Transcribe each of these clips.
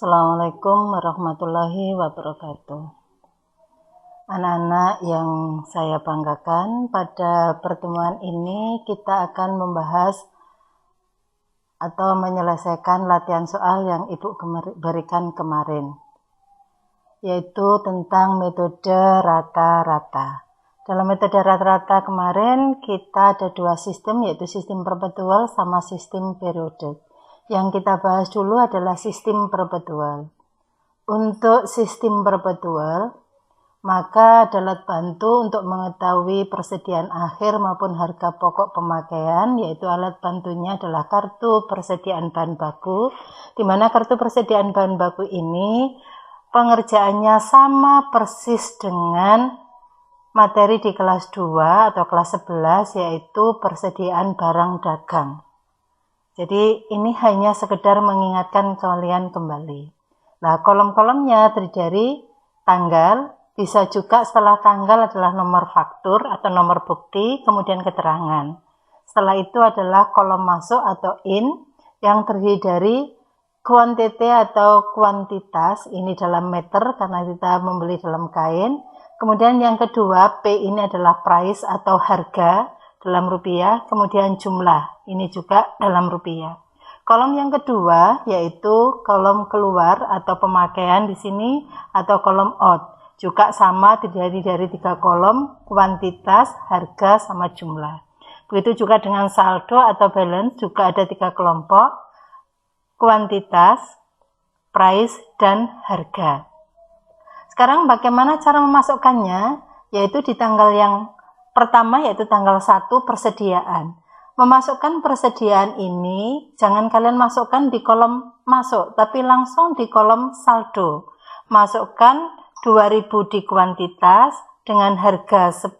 Assalamualaikum warahmatullahi wabarakatuh. Anak-anak yang saya banggakan, pada pertemuan ini kita akan membahas atau menyelesaikan latihan soal yang Ibu berikan kemarin, yaitu tentang metode rata-rata. Dalam metode rata-rata kemarin kita ada dua sistem, yaitu sistem perpetual sama sistem periodik. Yang kita bahas dulu adalah sistem perpetual. Untuk sistem perpetual, maka alat bantu untuk mengetahui persediaan akhir maupun harga pokok pemakaian, yaitu alat bantunya adalah kartu persediaan bahan baku, di mana kartu persediaan bahan baku ini pengerjaannya sama persis dengan materi di kelas 2 atau kelas 11, yaitu persediaan barang dagang. Jadi ini hanya sekedar mengingatkan kalian kembali. Nah, kolom-kolomnya terdiri dari tanggal, bisa juga setelah tanggal adalah nomor faktur atau nomor bukti, kemudian keterangan. Setelah itu adalah kolom masuk atau in, yang terdiri dari kuantiti atau kuantitas, ini dalam meter karena kita membeli dalam kain. Kemudian yang kedua, P ini adalah price atau harga dalam rupiah, kemudian jumlah, ini juga dalam rupiah. Kolom yang kedua yaitu kolom keluar atau pemakaian di sini, atau kolom out. Juga sama terdiri dari 3 kolom, kuantitas, harga, sama jumlah. Begitu juga dengan saldo atau balance, juga ada 3 kelompok, kuantitas, price, dan harga. Sekarang bagaimana cara memasukkannya? Yaitu di tanggal yang pertama, yaitu tanggal 1 persediaan. Memasukkan persediaan ini, jangan kalian masukkan di kolom masuk, tapi langsung di kolom saldo. Masukkan 2.000 di kuantitas dengan harga 10.000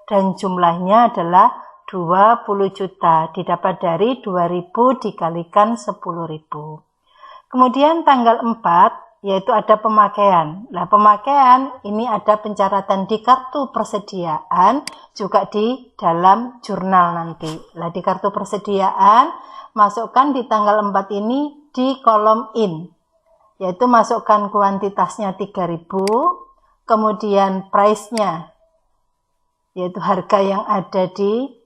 dan jumlahnya adalah 20 juta. Didapat dari 2.000 dikalikan 10.000. Kemudian tanggal 4, yaitu ada pemakaian. Nah, pemakaian ini ada pencatatan di kartu persediaan, juga di dalam jurnal nanti. Nah, di kartu persediaan, masukkan di tanggal 4 ini di kolom in, yaitu masukkan kuantitasnya 3.000, kemudian price-nya, yaitu harga yang ada di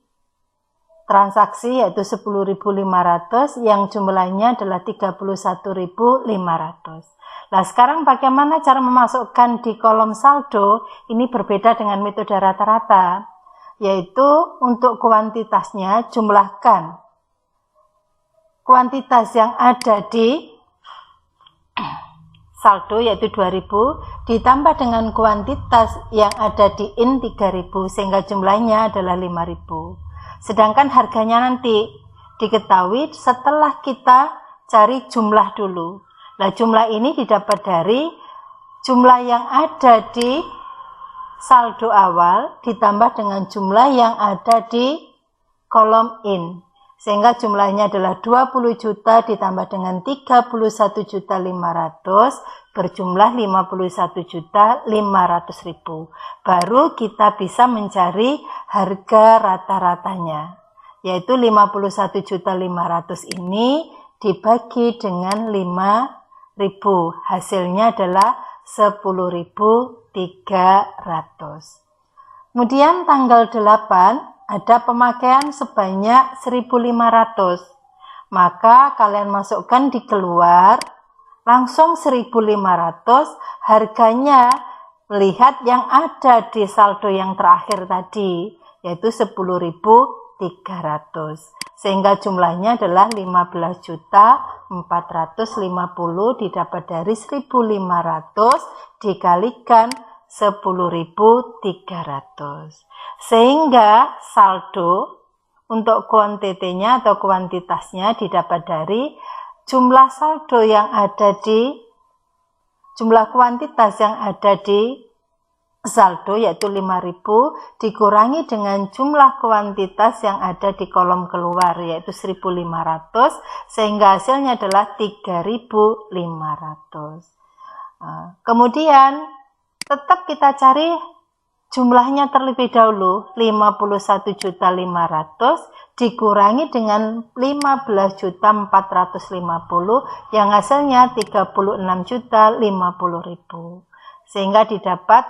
transaksi, yaitu 10.500, yang jumlahnya adalah 31.500. Nah, sekarang bagaimana cara memasukkan di kolom saldo? Ini berbeda dengan metode rata-rata, yaitu untuk kuantitasnya jumlahkan kuantitas yang ada di saldo, yaitu 2.000, ditambah dengan kuantitas yang ada di in 3.000, sehingga jumlahnya adalah 5.000. Sedangkan harganya nanti diketahui setelah kita cari jumlah dulu. Nah, jumlah ini didapat dari jumlah yang ada di saldo awal ditambah dengan jumlah yang ada di kolom in. Sehingga jumlahnya adalah 20 juta ditambah dengan 31.500 berjumlah 51.500.000. Baru kita bisa mencari harga rata-ratanya, yaitu 51.500.000 ini dibagi dengan 5.000, hasilnya adalah 10.300. Kemudian tanggal 8 ada pemakaian sebanyak 1.500. Maka kalian masukkan di keluar langsung 1.500, harganya lihat yang ada di saldo yang terakhir tadi, yaitu 10.300. Sehingga jumlahnya adalah 15.450 didapat dari 1.500 dikalikan 10.300. Sehingga saldo untuk kuantitinya atau kuantitasnya didapat dari jumlah saldo yang ada di jumlah kuantitas yang ada di saldo, yaitu 5.000, dikurangi dengan jumlah kuantitas yang ada di kolom keluar, yaitu 1.500, sehingga hasilnya adalah 3.500. Kemudian tetap kita cari jumlahnya terlebih dahulu 51.500.000 dikurangi dengan 15.450 yang hasilnya 36.050.000. Sehingga didapat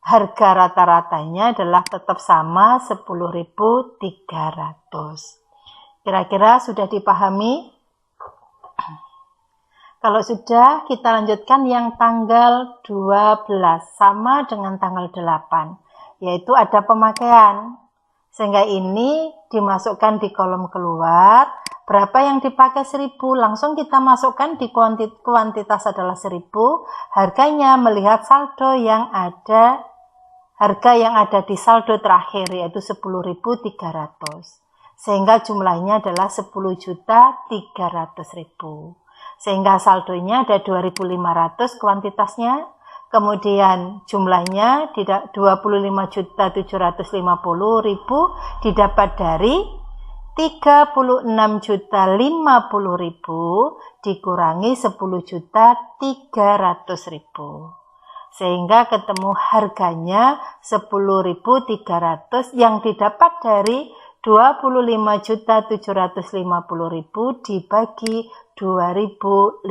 harga rata-ratanya adalah tetap sama 10.300. Kira-kira sudah dipahami? Kalau sudah, kita lanjutkan yang tanggal 12 sama dengan tanggal 8, yaitu ada pemakaian. Sehingga ini dimasukkan di kolom keluar, berapa yang dipakai 1.000, langsung kita masukkan di kuantitas adalah 1.000, harganya melihat saldo yang ada, harga yang ada di saldo terakhir yaitu 10.300. Sehingga jumlahnya adalah 10.300.000. Sehingga saldonya ada 2.500 kuantitasnya, kemudian jumlahnya 25.750.000 didapat dari 36.050.000 dikurangi 10.300.000. Sehingga ketemu harganya 10.300 yang didapat dari 25.750.000 dibagi 2.500.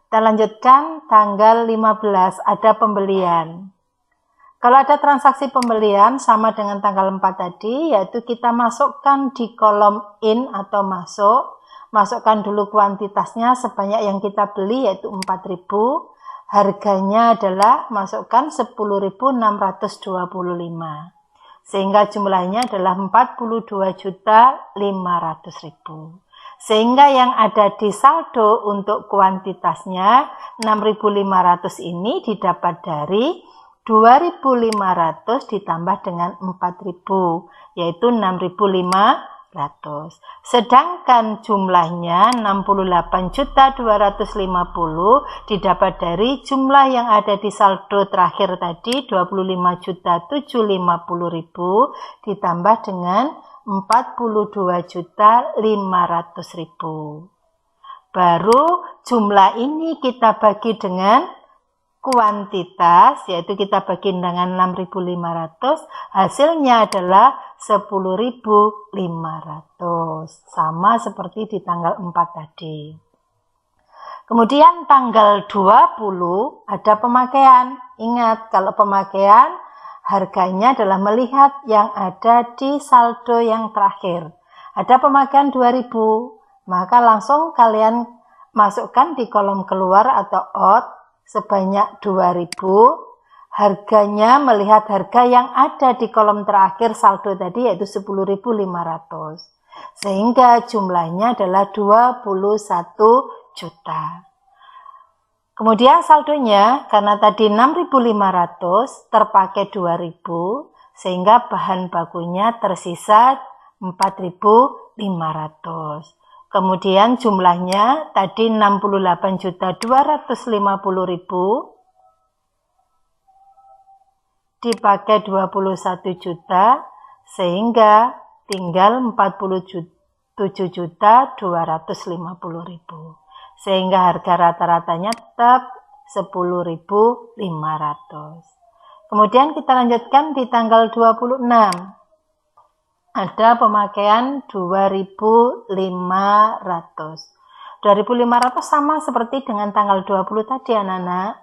Kita lanjutkan tanggal 15, ada pembelian. Kalau ada transaksi pembelian sama dengan tanggal 4 tadi, yaitu kita masukkan di kolom in atau masukkan dulu kuantitasnya sebanyak yang kita beli yaitu 4.000, harganya adalah masukkan 10.625. Sehingga jumlahnya adalah 42.500.000. Sehingga yang ada di saldo untuk kuantitasnya 6.500 ini didapat dari 2.500 ditambah dengan 4.000, yaitu 6.500. Sedangkan jumlahnya 68.250 didapat dari jumlah yang ada di saldo terakhir tadi 25.750.000 ditambah dengan 42.500.000. Baru jumlah ini kita bagi dengan kuantitas, yaitu kita bagi dengan 6.500, hasilnya adalah 10.500. Sama seperti di tanggal 4 tadi. Kemudian tanggal 20 ada pemakaian. Ingat, kalau pemakaian harganya adalah melihat yang ada di saldo yang terakhir. Ada pemakaian 2.000, maka langsung kalian masukkan di kolom keluar atau out sebanyak 2.000. Harganya melihat harga yang ada di kolom terakhir saldo tadi yaitu 10.500. Sehingga jumlahnya adalah 21 juta. Kemudian saldonya karena tadi 6.500 terpakai 2.000 sehingga bahan bakunya tersisa 4.500. Kemudian jumlahnya tadi 68.250.000 dipakai 21 juta sehingga tinggal 47.250.000. Sehingga harga rata-ratanya tetap 10.500. Kemudian kita lanjutkan di tanggal 26. Ada pemakaian 2.500. 2.500 sama seperti dengan tanggal 20 tadi anak-anak.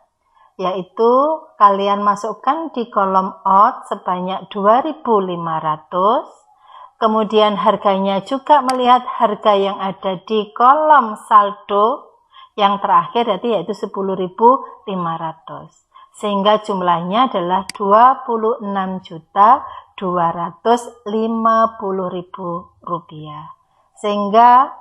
Yaitu kalian masukkan di kolom out sebanyak 2.500. Kemudian harganya juga melihat harga yang ada di kolom saldo yang terakhir yaitu 10.500. Sehingga jumlahnya adalah 26.250.000 rupiah. Sehingga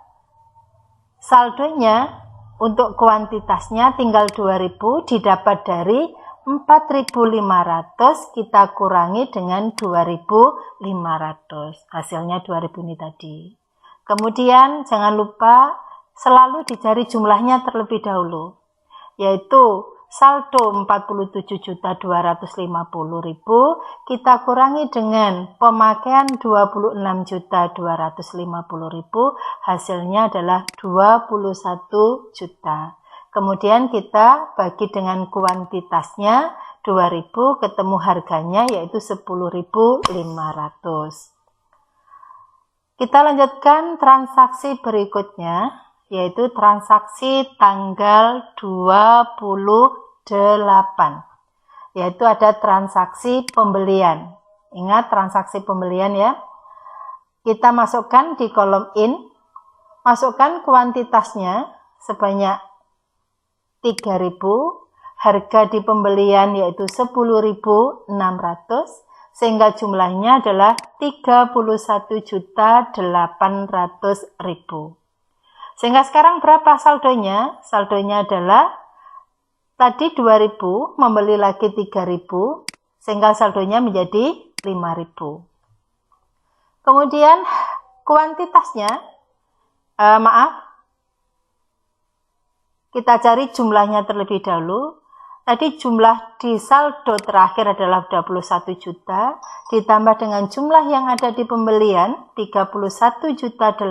saldonya untuk kuantitasnya tinggal 2.000 didapat dari 4.500 kita kurangi dengan 2.500. Hasilnya 2.000 ini tadi. Kemudian jangan lupa selalu dicari jumlahnya terlebih dahulu. Yaitu saldo 47.250.000 kita kurangi dengan pemakaian 26.250.000. Hasilnya adalah 21 juta. Kemudian kita bagi dengan kuantitasnya 2000, ketemu harganya yaitu 10.500. Kita lanjutkan transaksi berikutnya, yaitu transaksi tanggal 28, yaitu ada transaksi pembelian. Ingat transaksi pembelian ya. Kita masukkan di kolom in, masukkan kuantitasnya sebanyak 3.000, harga di pembelian yaitu 10.600, sehingga jumlahnya adalah 31.800.000. Sehingga sekarang berapa saldonya? Saldonya adalah tadi 2.000, membeli lagi 3.000, sehingga saldonya menjadi 5.000. Kemudian kuantitasnya, kita cari jumlahnya terlebih dahulu. Tadi jumlah di saldo terakhir adalah 21 juta, ditambah dengan jumlah yang ada di pembelian 31.800.000,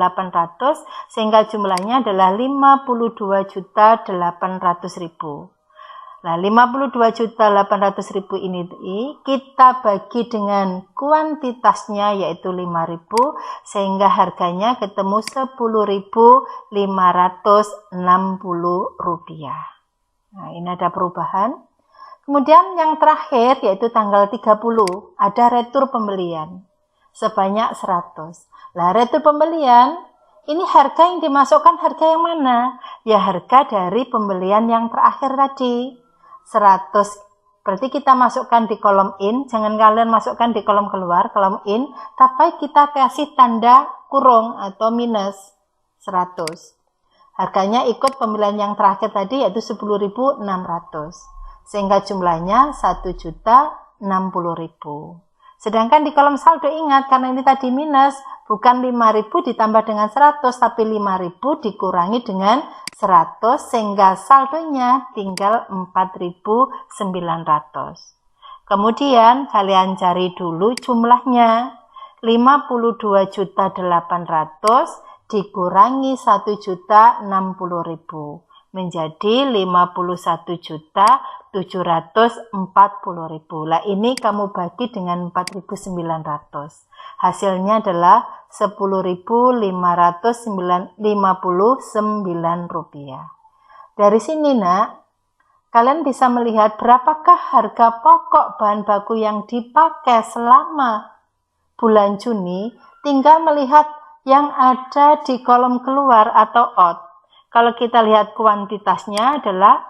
sehingga jumlahnya adalah 52.800.000. Nah, 52.800.000 ini kita bagi dengan kuantitasnya yaitu 5.000, sehingga harganya ketemu 10.560 rupiah. Nah, ini ada perubahan. Kemudian yang terakhir yaitu tanggal 30, ada retur pembelian sebanyak 100. Nah, retur pembelian ini harga yang dimasukkan harga yang mana? Ya harga dari pembelian yang terakhir tadi. 100, berarti kita masukkan di kolom in, jangan kalian masukkan di kolom keluar, kolom in, tapi kita kasih tanda kurung atau minus 100. Harganya ikut pembelian yang terakhir tadi yaitu 10.600, sehingga jumlahnya 1.060.000. Sedangkan di kolom saldo ingat, karena ini tadi minus, bukan 5.000 ditambah dengan 100, tapi 5.000 dikurangi dengan 100, sehingga saldonya tinggal 4.900. Kemudian kalian cari dulu jumlahnya, 52.800.000 dikurangi 1.060.000 menjadi 51.740.000. Lah ini kamu bagi dengan 4.900. Hasilnya adalah 10.559 rupiah. Dari sini nak, kalian bisa melihat berapakah harga pokok bahan baku yang dipakai selama bulan Juni. Tinggal melihat yang ada di kolom keluar atau out. Kalau kita lihat kuantitasnya adalah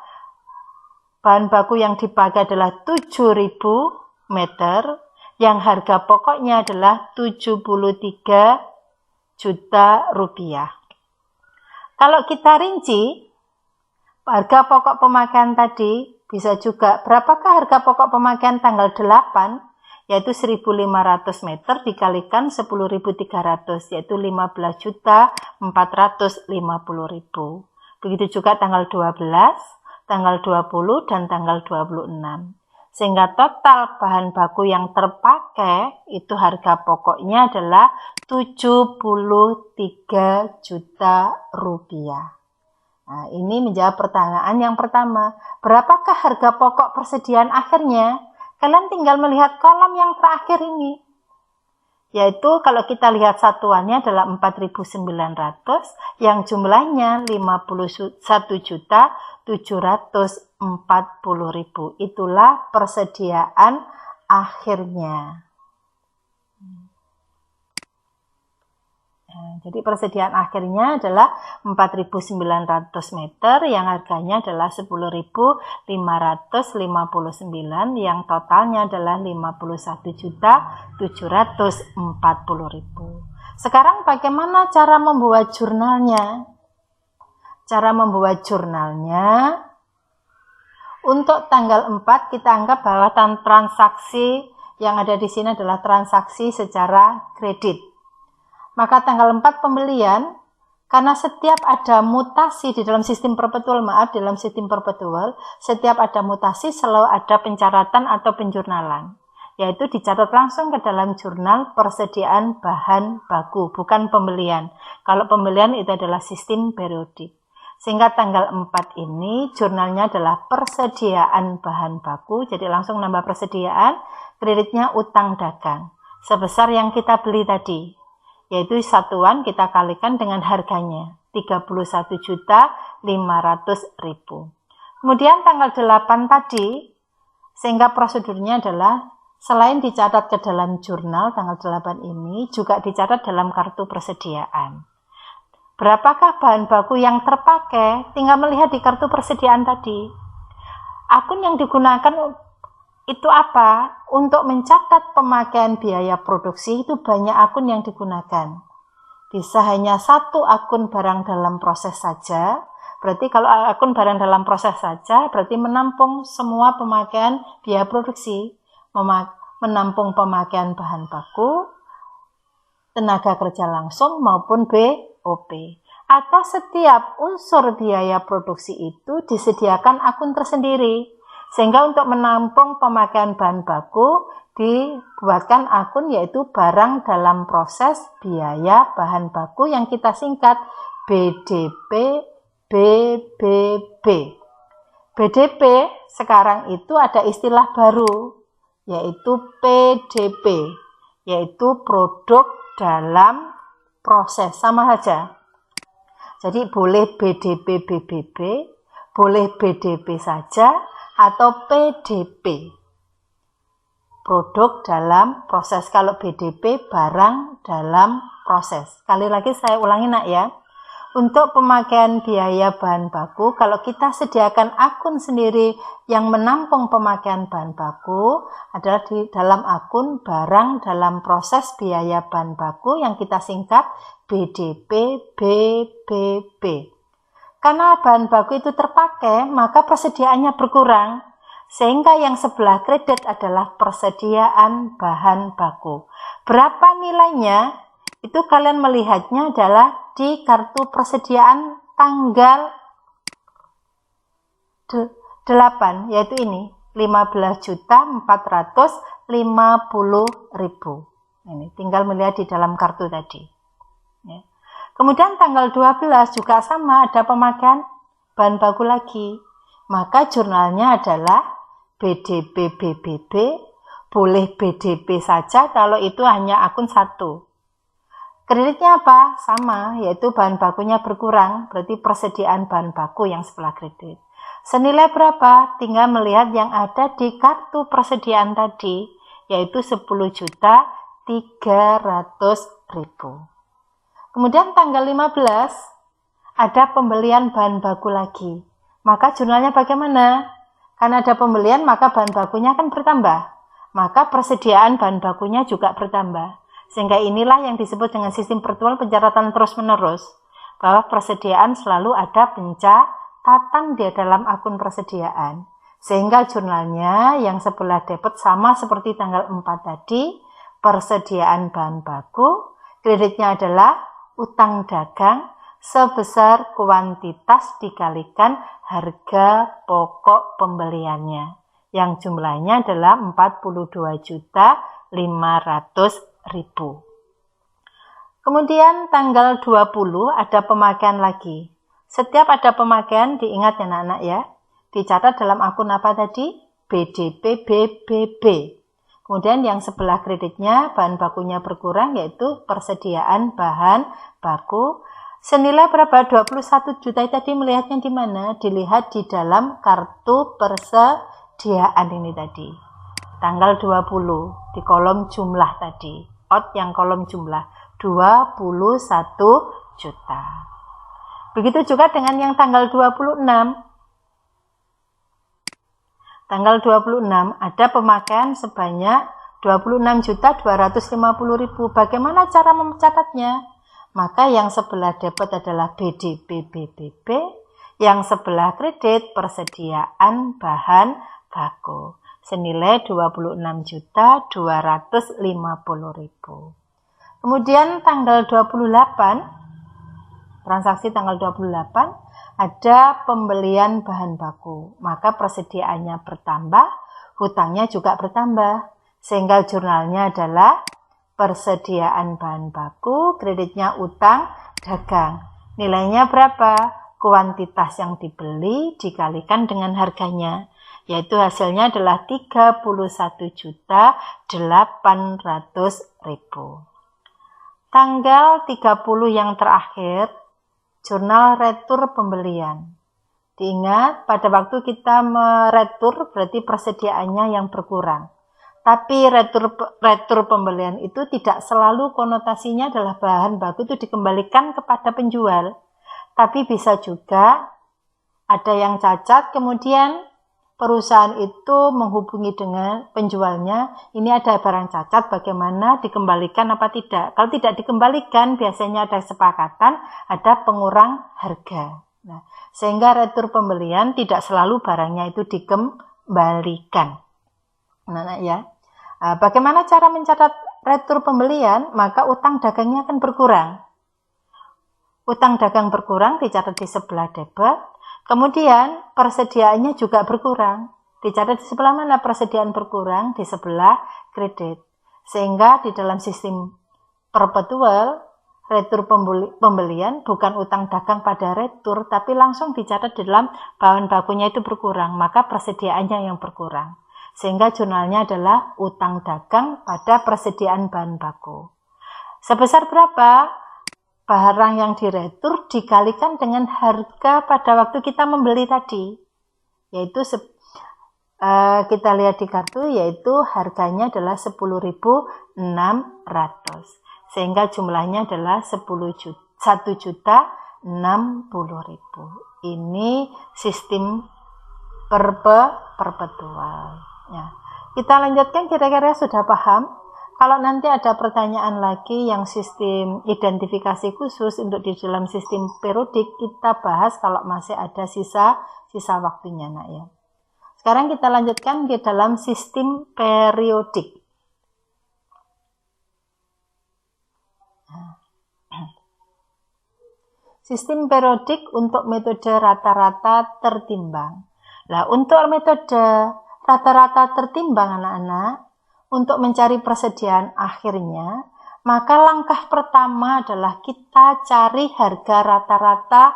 bahan baku yang dipakai adalah 7.000 meter, yang harga pokoknya adalah 73 juta rupiah. Kalau kita rinci, harga pokok pemakaian tadi bisa juga berapakah harga pokok pemakaian tanggal 8, yaitu 1.500 meter dikalikan 10.300, yaitu 15.450.000. Begitu juga tanggal 12, tanggal 20, dan tanggal 26. Sehingga total bahan baku yang terpakai itu harga pokoknya adalah 73 juta rupiah. Nah, ini menjawab pertanyaan yang pertama. Berapakah harga pokok persediaan akhirnya? Kalian tinggal melihat kolom yang terakhir ini. Yaitu kalau kita lihat satuannya adalah 4.900, yang jumlahnya 51.740.000. Itulah persediaan akhirnya. Jadi persediaan akhirnya adalah 4.900 meter yang harganya adalah 10.559, yang totalnya adalah 51.740.000. Sekarang bagaimana cara membuat jurnalnya? Cara membuat jurnalnya, untuk tanggal 4 kita anggap bahwa transaksi yang ada di sini adalah transaksi secara kredit. Maka tanggal 4 pembelian, karena setiap ada mutasi di dalam sistem perpetual, dalam sistem perpetual, setiap ada mutasi selalu ada pencaratan atau penjurnalan. Yaitu dicatat langsung ke dalam jurnal persediaan bahan baku, bukan pembelian. Kalau pembelian itu adalah sistem periodik. Sehingga tanggal 4 ini jurnalnya adalah persediaan bahan baku, jadi langsung nambah persediaan, kreditnya utang dagang, sebesar yang kita beli tadi, yaitu satuan kita kalikan dengan harganya, 31.500.000. Kemudian tanggal 8 tadi, sehingga prosedurnya adalah selain dicatat ke dalam jurnal tanggal 8 ini, juga dicatat dalam kartu persediaan. Berapakah bahan baku yang terpakai? Tinggal melihat di kartu persediaan tadi. Akun yang digunakan itu apa? Untuk mencatat pemakaian biaya produksi itu banyak akun yang digunakan. Bisa hanya satu akun barang dalam proses saja. Berarti kalau akun barang dalam proses saja, berarti menampung semua pemakaian biaya produksi. Menampung pemakaian bahan baku, tenaga kerja langsung maupun BOP. Atau setiap unsur biaya produksi itu disediakan akun tersendiri. Sehingga untuk menampung pemakaian bahan baku dibuatkan akun yaitu barang dalam proses biaya bahan baku yang kita singkat BDP BBB. BDP sekarang itu ada istilah baru yaitu PDP, yaitu produk dalam proses, sama saja. Jadi boleh BDP BBB, boleh BDP saja, atau PDP, produk dalam proses. Kalau BDP barang dalam proses. Sekali lagi saya ulangi nak ya. Untuk pemakaian biaya bahan baku, kalau kita sediakan akun sendiri yang menampung pemakaian bahan baku adalah di dalam akun barang dalam proses biaya bahan baku yang kita singkat BDP BBB. Karena bahan baku itu terpakai, maka persediaannya berkurang. Sehingga yang sebelah kredit adalah persediaan bahan baku. Berapa nilainya? Itu kalian melihatnya adalah di kartu persediaan tanggal 8, yaitu ini 15.450.000. Ini tinggal melihat di dalam kartu tadi ya. Kemudian tanggal 12 juga sama, ada pemakaian bahan baku lagi, maka jurnalnya adalah BDP BBB, boleh BDP saja kalau itu hanya akun satu. Kreditnya apa? Sama, yaitu bahan bakunya berkurang, berarti persediaan bahan baku yang sebelah kredit. Senilai berapa? Tinggal melihat yang ada di kartu persediaan tadi, yaitu 10.300.000. Kemudian tanggal 15, ada pembelian bahan baku lagi. Maka jurnalnya bagaimana? Karena ada pembelian, maka bahan bakunya akan bertambah. Maka persediaan bahan bakunya juga bertambah. Sehingga inilah yang disebut dengan sistem virtual pencatatan terus-menerus, bahwa persediaan selalu ada pencatatan di dalam akun persediaan. Sehingga jurnalnya yang sebelah debit sama seperti tanggal 4 tadi, persediaan bahan baku, kreditnya adalah utang dagang sebesar kuantitas dikalikan harga pokok pembeliannya, yang jumlahnya adalah 42.500.000. Kemudian tanggal 20 ada pemakaian lagi. Setiap ada pemakaian diingat ya anak-anak ya, dicatat dalam akun apa tadi? BDP BBB. Kemudian yang sebelah kreditnya bahan bakunya berkurang, yaitu persediaan bahan baku. Senilai berapa? 21 juta tadi melihatnya di mana? Dilihat di dalam kartu persediaan ini tadi. Tanggal 20 di kolom jumlah tadi. Out yang kolom jumlah 21 juta. Begitu juga dengan yang tanggal 26. Tanggal 26 ada pemakaian sebanyak 26.250.000. Bagaimana cara mencatatnya? Maka yang sebelah debit adalah BDP BBB, yang sebelah kredit persediaan bahan baku. Senilai 26.250.000. Kemudian tanggal 28, transaksi tanggal 28, ada pembelian bahan baku. Maka persediaannya bertambah, hutangnya juga bertambah. Sehingga jurnalnya adalah persediaan bahan baku, kreditnya utang dagang. Nilainya berapa? kuantitas yang dibeli dikalikan dengan harganya, yaitu hasilnya adalah 31.800.000. Tanggal 30 yang terakhir, jurnal retur pembelian. Diingat, pada waktu kita meretur berarti persediaannya yang berkurang. Tapi retur pembelian itu tidak selalu konotasinya adalah bahan baku itu dikembalikan kepada penjual. Tapi bisa juga ada yang cacat, kemudian perusahaan itu menghubungi dengan penjualnya, ini ada barang cacat, bagaimana dikembalikan apa tidak. Kalau tidak dikembalikan, biasanya ada kesepakatan, ada pengurang harga. Nah, sehingga retur pembelian tidak selalu barangnya itu dikembalikan. Nah, ya. Bagaimana cara mencatat retur pembelian? Maka utang dagangnya akan berkurang. Utang dagang berkurang dicatat di sebelah debit. Kemudian persediaannya juga berkurang. Dicatat di sebelah mana persediaan berkurang? Di sebelah kredit. Sehingga di dalam sistem perpetual, retur pembelian bukan utang dagang pada retur, tapi langsung dicatat di dalam bahan bakunya itu berkurang. Maka persediaannya yang berkurang. Sehingga jurnalnya adalah utang dagang pada persediaan bahan baku. Sebesar berapa barang yang diretur dikalikan dengan harga pada waktu kita membeli tadi, yaitu kita lihat di kartu, yaitu harganya adalah 10.600, sehingga jumlahnya adalah 1.060.000. Ini sistem perpetual. Ya. Kita lanjutkan, kira-kira sudah paham? Kalau nanti ada pertanyaan lagi yang sistem identifikasi khusus untuk di dalam sistem periodik, kita bahas kalau masih ada sisa waktunya, nak ya. Sekarang kita lanjutkan ke dalam sistem periodik. Sistem periodik untuk metode rata-rata tertimbang. Nah, untuk metode rata-rata tertimbang anak-anak, untuk mencari persediaan akhirnya, maka langkah pertama adalah kita cari harga rata-rata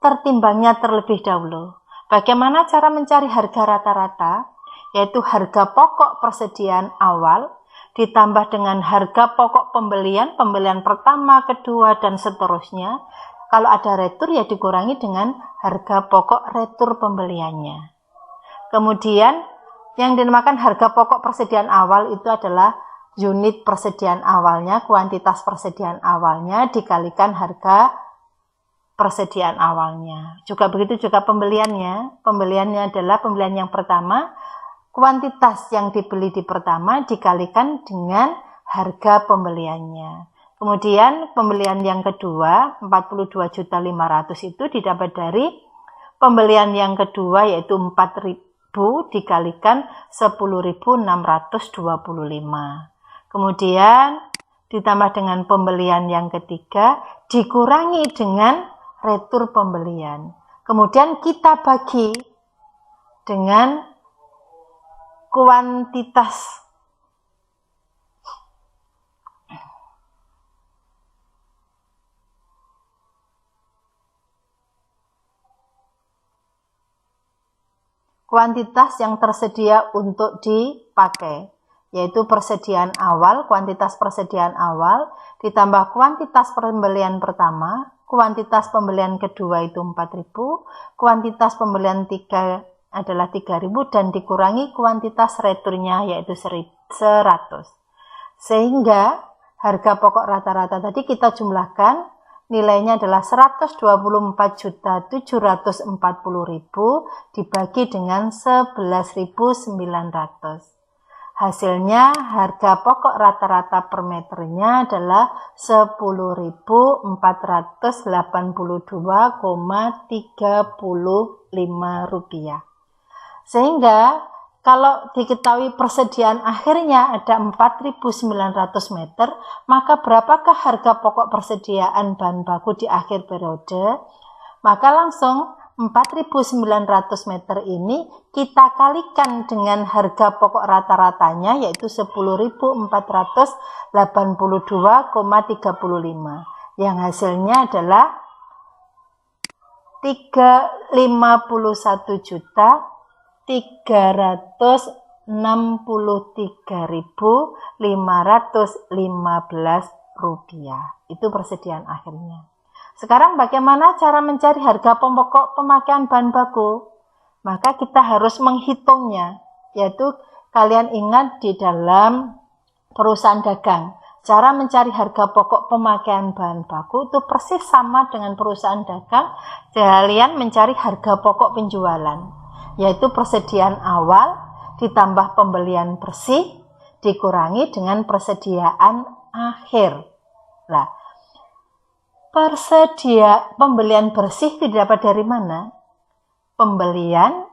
tertimbangnya terlebih dahulu. Bagaimana cara mencari harga rata-rata? Yaitu harga pokok persediaan awal ditambah dengan harga pokok pembelian pertama, kedua, dan seterusnya. Kalau ada retur ya dikurangi dengan harga pokok retur pembeliannya. Kemudian yang dinamakan harga pokok persediaan awal itu adalah unit persediaan awalnya, kuantitas persediaan awalnya dikalikan harga persediaan awalnya. Juga begitu juga pembeliannya. Pembeliannya adalah pembelian yang pertama, kuantitas yang dibeli di pertama dikalikan dengan harga pembeliannya. Kemudian pembelian yang kedua 42.500.000 itu didapat dari pembelian yang kedua yaitu 4.000 dikalikan 10.625. Kemudian ditambah dengan pembelian yang ketiga dikurangi dengan retur pembelian. Kemudian kita bagi dengan kuantitas yang tersedia untuk dipakai, yaitu persediaan awal, kuantitas persediaan awal, ditambah kuantitas pembelian pertama, kuantitas pembelian kedua itu 4.000, kuantitas pembelian 3 adalah 3.000, dan dikurangi kuantitas returnya yaitu 100. Sehingga harga pokok rata-rata tadi kita jumlahkan, nilainya adalah 124.740.000 dibagi dengan 11.900. Hasilnya harga pokok rata-rata per meternya adalah 10.482,35 rupiah. Sehingga kalau diketahui persediaan akhirnya ada 4.900 meter, maka berapakah harga pokok persediaan bahan baku di akhir periode? Maka langsung 4.900 meter ini kita kalikan dengan harga pokok rata-ratanya yaitu 10.482,35, yang hasilnya adalah 353.515 itu persediaan akhirnya. Sekarang bagaimana cara mencari harga pokok pemakaian bahan baku? Maka kita harus menghitungnya, yaitu kalian ingat di dalam perusahaan dagang, cara mencari harga pokok pemakaian bahan baku itu persis sama dengan perusahaan dagang. Kalian mencari harga pokok penjualan, yaitu persediaan awal ditambah pembelian bersih dikurangi dengan persediaan akhir. Nah, pembelian bersih didapat dari mana? Pembelian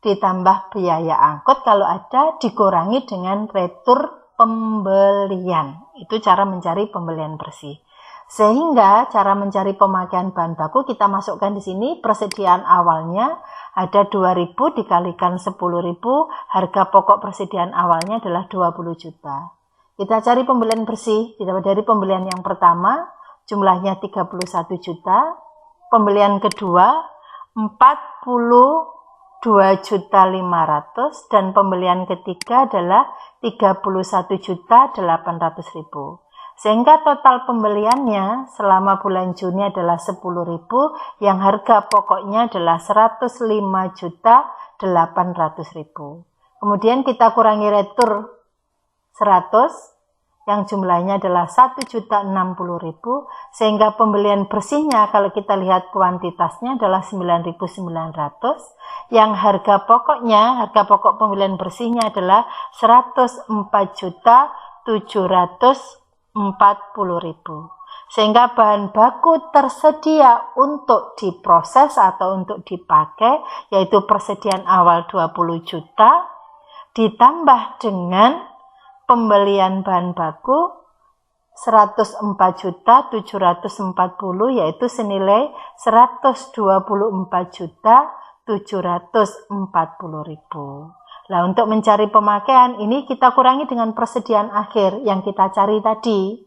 ditambah biaya angkut kalau ada dikurangi dengan retur pembelian. Itu cara mencari pembelian bersih. Sehingga cara mencari pemakaian bahan baku kita masukkan di sini persediaan awalnya ada 2.000 dikalikan 10.000, harga pokok persediaan awalnya adalah 20 juta. Kita cari pembelian bersih didapat dari pembelian yang pertama jumlahnya 31 juta, pembelian kedua 42.500.000 dan pembelian ketiga adalah 31.800.000. Sehingga total pembeliannya selama bulan Juni adalah 10.000 yang harga pokoknya adalah 105.800.000. Kemudian kita kurangi retur 100 yang jumlahnya adalah 1.060.000, sehingga pembelian bersihnya kalau kita lihat kuantitasnya adalah 9.900, yang harga pokok pembelian bersihnya adalah 104.740.000. Sehingga bahan baku tersedia untuk diproses atau untuk dipakai, yaitu persediaan awal 20 juta, ditambah dengan pembelian bahan baku 104.740, yaitu senilai 124.740.000. Nah, untuk mencari pemakaian ini kita kurangi dengan persediaan akhir yang kita cari tadi,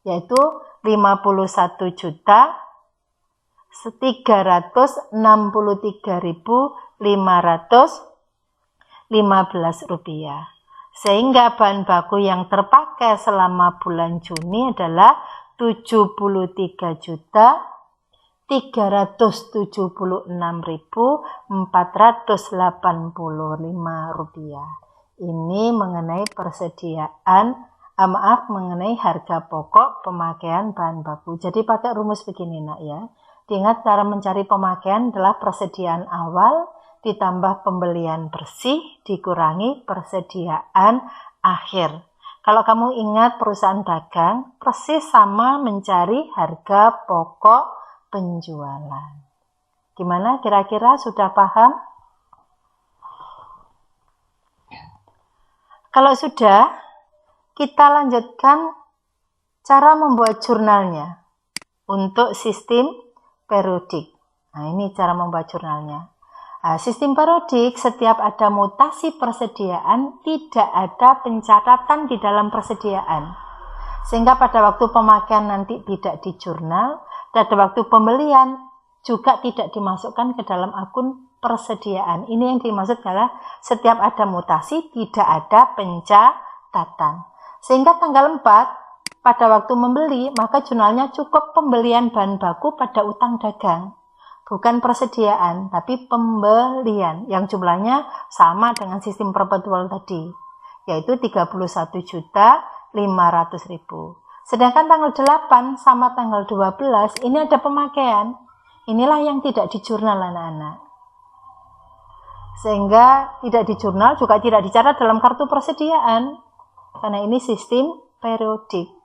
yaitu 51.363.515 rupiah. Sehingga bahan baku yang terpakai selama bulan Juni adalah 73.476.485 rupiah. Ini mengenai mengenai harga pokok pemakaian bahan baku. Jadi pakai rumus begini nak ya. Diingat cara mencari pemakaian adalah persediaan awal ditambah pembelian bersih dikurangi persediaan akhir. Kalau kamu ingat perusahaan dagang, persis sama mencari harga pokok penjualan. Gimana kira-kira sudah paham? Kalau sudah, kita lanjutkan cara membuat jurnalnya untuk sistem periodik. Nah, ini cara membuat jurnalnya. Sistem periodik, setiap ada mutasi persediaan, tidak ada pencatatan di dalam persediaan. Sehingga pada waktu pemakaian nanti tidak di jurnal, pada waktu pembelian juga tidak dimasukkan ke dalam akun persediaan. Ini yang dimaksud adalah setiap ada mutasi, tidak ada pencatatan. Sehingga tanggal 4, pada waktu membeli, maka jurnalnya cukup pembelian bahan baku pada utang dagang. Bukan persediaan, tapi pembelian yang jumlahnya sama dengan sistem perpetual tadi, yaitu 31.500.000. Sedangkan tanggal 8 sama tanggal 12 ini ada pemakaian. Inilah yang tidak di jurnal anak-anak. Sehingga tidak di jurnal juga tidak dicatat dalam kartu persediaan, karena ini sistem periodik.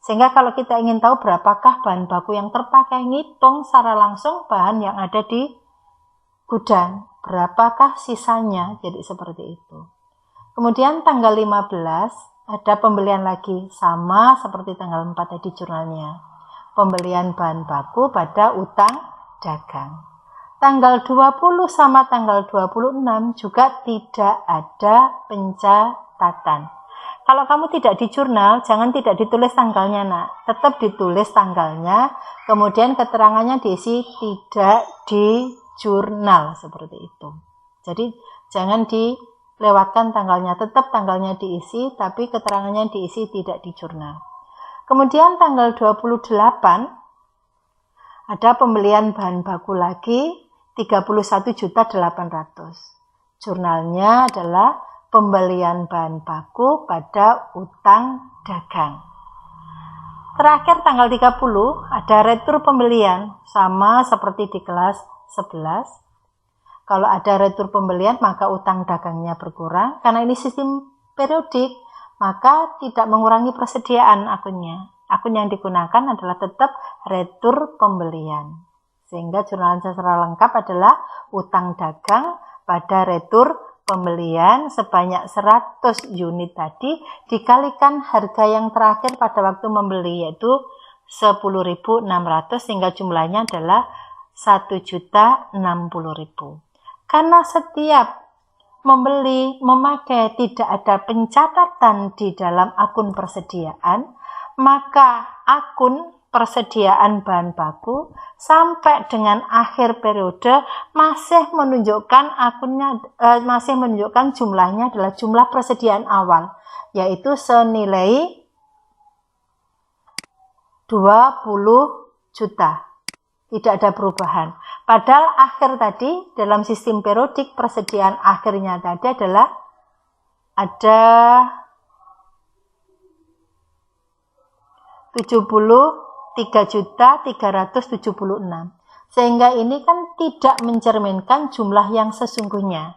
Sehingga kalau kita ingin tahu berapakah bahan baku yang terpakai, ngitung secara langsung bahan yang ada di gudang, berapakah sisanya, jadi seperti itu. Kemudian tanggal 15 ada pembelian lagi, sama seperti tanggal 4 tadi jurnalnya. Pembelian bahan baku pada utang dagang. Tanggal 20 sama tanggal 26 juga tidak ada pencatatan. Kalau kamu tidak di jurnal, jangan tidak ditulis tanggalnya, nak. Tetap ditulis tanggalnya, kemudian keterangannya diisi tidak di jurnal, seperti itu. Jadi jangan dilewatkan tanggalnya, tetap tanggalnya diisi, tapi keterangannya diisi tidak di jurnal. Kemudian tanggal 28 ada pembelian bahan baku lagi 31.800.000. Jurnalnya adalah pembelian bahan baku pada utang dagang. Terakhir tanggal 30 ada retur pembelian, sama seperti di kelas 11. Kalau ada retur pembelian maka utang dagangnya berkurang, karena ini sistem periodik maka tidak mengurangi persediaan akunnya. Akun yang digunakan adalah tetap retur pembelian. Sehingga jurnal secara lengkap adalah utang dagang pada retur pembelian sebanyak 100 unit tadi dikalikan harga yang terakhir pada waktu membeli, yaitu 10.600, sehingga jumlahnya adalah 1.060.000. Karena setiap membeli, memakai tidak ada pencatatan di dalam akun persediaan, maka akun persediaan bahan baku sampai dengan akhir periode masih menunjukkan masih menunjukkan jumlahnya adalah jumlah persediaan awal, yaitu senilai 20 juta. Tidak ada perubahan. Padahal akhir tadi dalam sistem periodik persediaan akhirnya tadi adalah ada 73.376, sehingga ini kan tidak mencerminkan jumlah yang sesungguhnya,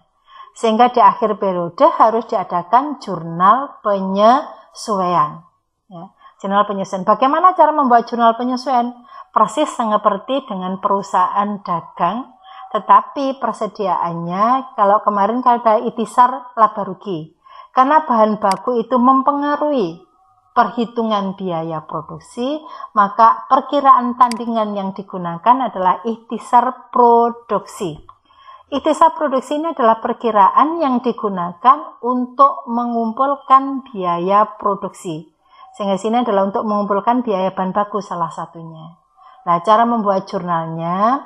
sehingga di akhir periode harus diadakan jurnal penyesuaian, ya. Jurnal penyesuaian. Bagaimana cara membuat jurnal penyesuaian? Persis seperti dengan perusahaan dagang, tetapi persediaannya kalau kemarin ada itisar laba rugi, karena bahan baku itu mempengaruhi perhitungan biaya produksi, maka perkiraan tandingan yang digunakan adalah ikhtisar produksi. Ikhtisar produksi ini adalah perkiraan yang digunakan untuk mengumpulkan biaya produksi. Sehingga sini adalah untuk mengumpulkan biaya bahan baku salah satunya. Nah, cara membuat jurnalnya,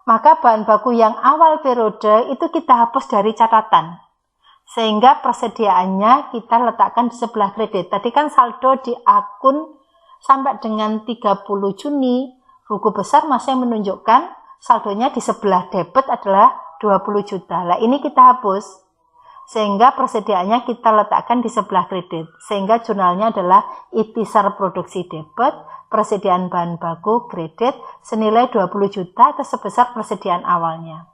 maka bahan baku yang awal periode itu kita hapus dari catatan, sehingga persediaannya kita letakkan di sebelah kredit. Tadi kan saldo di akun sampai dengan 30 Juni, buku besar masih menunjukkan saldonya di sebelah debit adalah 20 juta. Nah, ini kita hapus, sehingga persediaannya kita letakkan di sebelah kredit. Sehingga jurnalnya adalah ikhtisar produksi debit, persediaan bahan baku kredit, senilai 20 juta atau sebesar persediaan awalnya.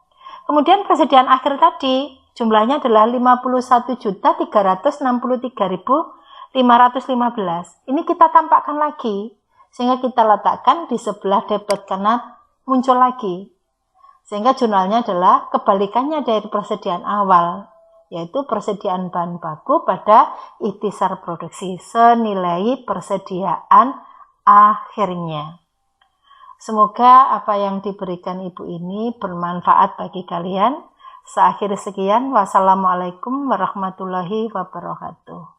Kemudian persediaan akhir tadi, jumlahnya adalah 51.363.515. Ini kita tampakkan lagi, sehingga kita letakkan di sebelah debit karena muncul lagi. Sehingga jurnalnya adalah kebalikannya dari persediaan awal, yaitu persediaan bahan baku pada ikhtisar produksi, senilai persediaan akhirnya. Semoga apa yang diberikan Ibu ini bermanfaat bagi kalian. Seakhir sekian, wassalamualaikum warahmatullahi wabarakatuh.